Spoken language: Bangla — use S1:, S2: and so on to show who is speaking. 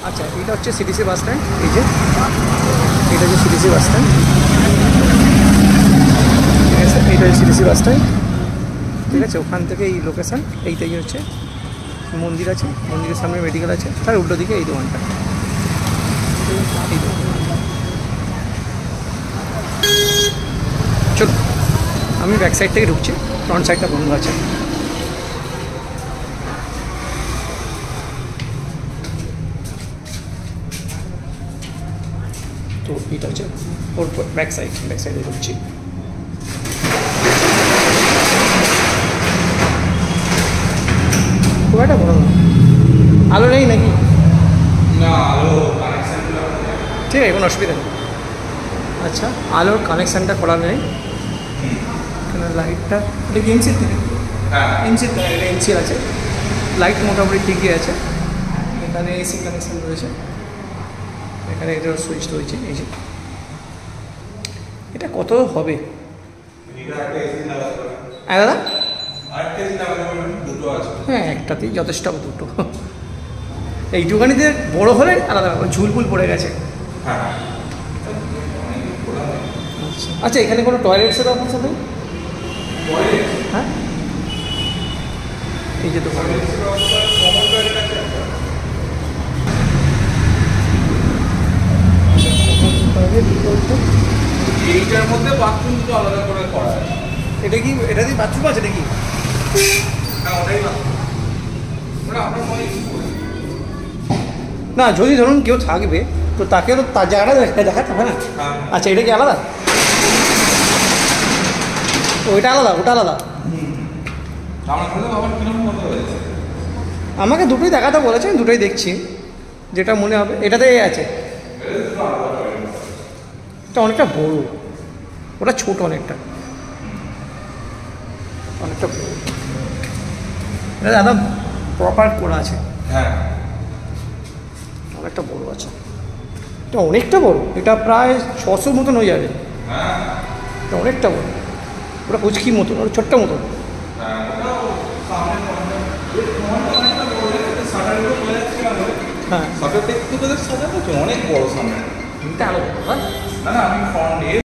S1: আচ্ছা, এটা হচ্ছে সিটিসি বাস স্ট্যান্ড। এই যে এটা হচ্ছে সিটিসি বাস স্ট্যান্ড, ঠিক আছে? এইটা হচ্ছে সিটিসি বাস স্ট্যান্ড, ঠিক আছে? ওখান থেকে এই লোকেশান, এইটাই হচ্ছে মন্দির আছে, মন্দিরের সামনে মেডিকেল আছে, তার উল্টো দিকে এই দোকানটা। চলো, আমি ব্যাক সাইড থেকে ঢুকছি, ফ্রন্ট সাইডটা বন্ধ আছে। তো এটা হচ্ছে ওর ব্যাক সাইডে ঢুকছি। খুব একটা বড় না, আলো নেই নাকি?
S2: না, আলো
S1: ঠিক আছে, কোনো অসুবিধা নেই। আচ্ছা, আলোর কানেকশানটা করা নেই, এখানে লাইটটা, এটা কি এমসির থেকে?
S2: হ্যাঁ,
S1: এমসির থেকে, এটা এমসির আছে, লাইট মোটামুটি ঠিকই আছে। এখানে এসি কানেকশান রয়েছে, এখানে এটা সুইচ রয়েছে। এই যে এটা কত হবে? দাদা হ্যাঁ, একটাতেই যথেষ্ট, দুটো এইটুখানিতে বড় হলে আলাদা, ঝুলফুল পড়ে গেছে। আচ্ছা, এখানে কোনো টয়লেটসের ব্যবস্থা নেই? হ্যাঁ, এই যে দোকান,
S2: এইটার মধ্যে বাথরুম দুটো আলাদা করে করা আছে।
S1: এটা কি, এটা দিয়ে বাথরুম আছে নাকি?
S2: হ্যাঁ, ওটাই বাথরুম। আপনার মনে
S1: না, যদি ধরুন কেউ থাকবে তো তাকেও তো তার জায়গাটা দেখাতে হবে না? আচ্ছা, এটা কি আলাদা? ওইটা আলাদা, ওটা আলাদা। আমাকে দুটোই দেখাতে বলেছে, আমি দুটোই দেখছি, যেটা মনে হবে। এটাতে আছে, এটা অনেকটা বড়, ওটা ছোট, অনেকটা অনেকটা বড়। এটা দাদা প্রপার করা আছে,
S2: হ্যাঁ,
S1: অনেকটা বড় আছে, এটা অনেকটা বড়, এটা প্রায় 600 মতন হয়ে যাবে। এটা অনেকটা বড়, ওটা পুচকির মতন, ওটা ছোট্ট মতন। হ্যাঁ,
S2: অনেক বড় সামনে।
S1: এটা আলাদা,
S2: না না, আমি ফ্রন্ট